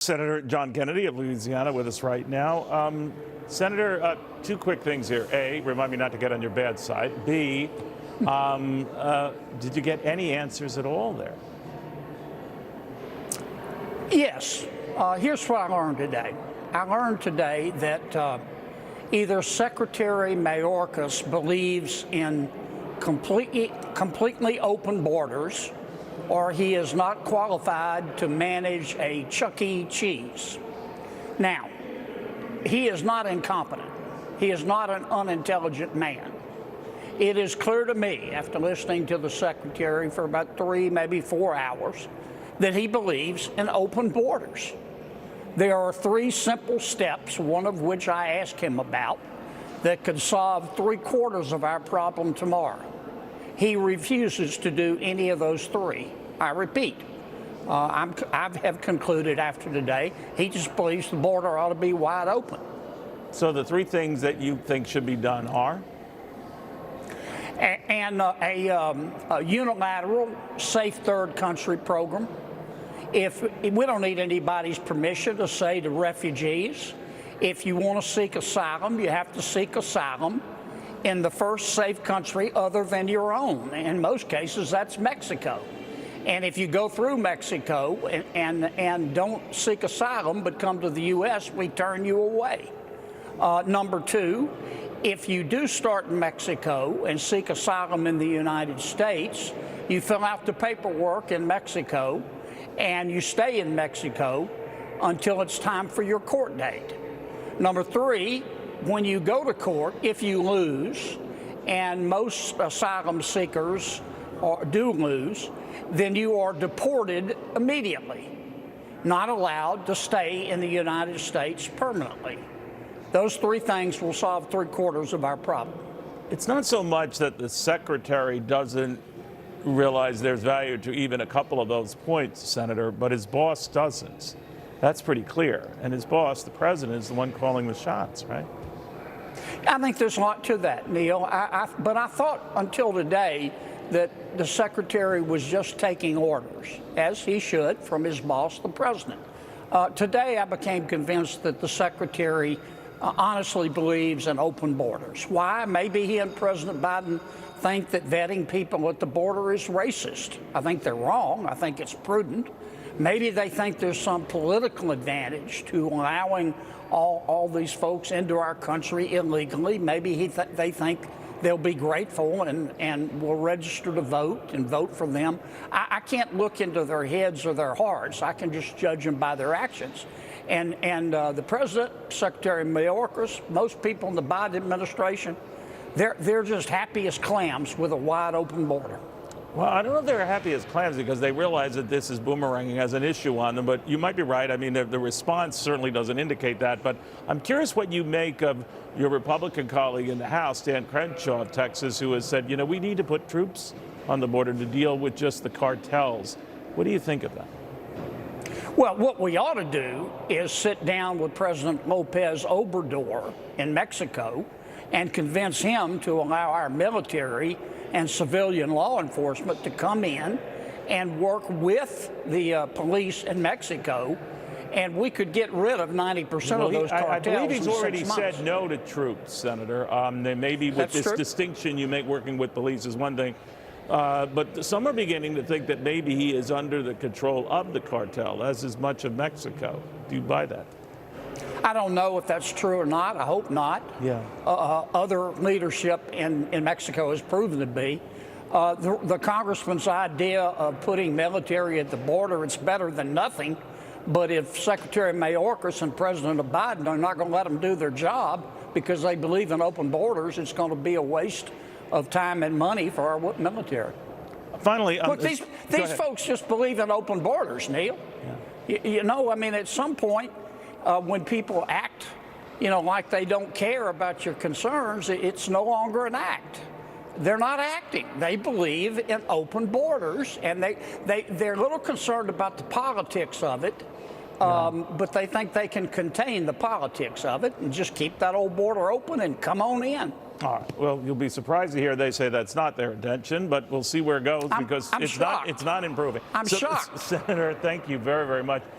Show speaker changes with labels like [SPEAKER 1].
[SPEAKER 1] Senator John Kennedy of Louisiana with us right now. Senator, two quick things here. A, remind me not to get on your bad side. B, did you get any answers at all there?
[SPEAKER 2] Yes. Here's what I learned today. I learned today that either Secretary Mayorkas believes in completely open borders, or he is not qualified to manage a Chuck E. Cheese. Now, he is not incompetent. He is not an unintelligent man. It is clear to me, after listening to the Secretary for about 3, maybe 4 hours, that he believes in open borders. There are 3 simple steps, one of which I asked him about, that could solve 3/4 of our problem tomorrow. He refuses to do any of those 3. I repeat, I have concluded after today, he just believes the border ought to be wide open.
[SPEAKER 1] So the 3 things that you think should be done are?
[SPEAKER 2] A unilateral safe third country program. If we don't need anybody's permission to say to refugees, if you want to seek asylum, you have to seek asylum in the first safe country other than your own. In most cases, that's Mexico. And if you go through Mexico and don't seek asylum but come to the U.S., we turn you away. Number 2, if you do start in Mexico and seek asylum in the United States, you fill out the paperwork in Mexico and you stay in Mexico until it's time for your court date. Number 3, when you go to court, if you lose, and most asylum seekers do lose, then you are deported immediately, not allowed to stay in the United States permanently. Those 3 things will solve 3/4 of our problem.
[SPEAKER 1] It's not so much that the Secretary doesn't realize there's value to even a couple of those points, Senator, but his boss doesn't. That's pretty clear. And his boss, the president, is the one calling the shots, right?
[SPEAKER 2] I think there's a lot to that, Neil. But I thought until today that the Secretary was just taking orders, as he should, from his boss, the president. Today, I became convinced that the Secretary honestly believes in open borders. Why? Maybe he and President Biden think that vetting people at the border is racist. I think they're wrong. I think it's prudent. Maybe they think there's some political advantage to allowing all these folks into our country illegally. Maybe they think they'll be grateful and will register to vote and vote for them. I can't look into their heads or their hearts. I can just judge them by their actions. And the president, Secretary Mayorkas, most people in the Biden administration, they're just happy as clams with a wide open border.
[SPEAKER 1] Well, I don't know if they're happy as clams because they realize that this is boomeranging as an issue on them, but you might be right. I mean, the response certainly doesn't indicate that, but I'm curious what you make of your Republican colleague in the House, Dan Crenshaw of Texas, who has said, you know, we need to put troops on the border to deal with just the cartels. What do you think of that?
[SPEAKER 2] Well, what we ought to do is sit down with President Lopez Obrador in Mexico and convince him to allow our military and civilian law enforcement to come in and work with the police in Mexico, and we could get rid of 90% of those cartels.
[SPEAKER 1] I believe he's already
[SPEAKER 2] said
[SPEAKER 1] no to troops, Senator. Maybe with this distinction you make working with police is one thing, but some are beginning to think that maybe he is under the control of the cartel, as is much of Mexico. Do you buy that?
[SPEAKER 2] I don't know if that's true or not. I hope not.
[SPEAKER 1] Yeah.
[SPEAKER 2] Other leadership in Mexico has proven to be. The congressman's idea of putting military at the border, it's better than nothing. But if Secretary Mayorkas and President Biden are not going to let them do their job because they believe in open borders, it's going to be a waste of time and money for our military.
[SPEAKER 1] Finally,
[SPEAKER 2] look, these folks just believe in open borders, Neil. Yeah. You know, I mean, at some point, when people act, you know, like they don't care about your concerns, it's no longer an act. They're not acting. They believe in open borders, and they're a little concerned about the politics of it, but they think they can contain the politics of it and just keep that old border open and come on in.
[SPEAKER 1] All right. Well, you'll be surprised to hear they say that's not their intention, but we'll see where it goes because it's not improving.
[SPEAKER 2] I'm shocked.
[SPEAKER 1] Senator, thank you very, very much.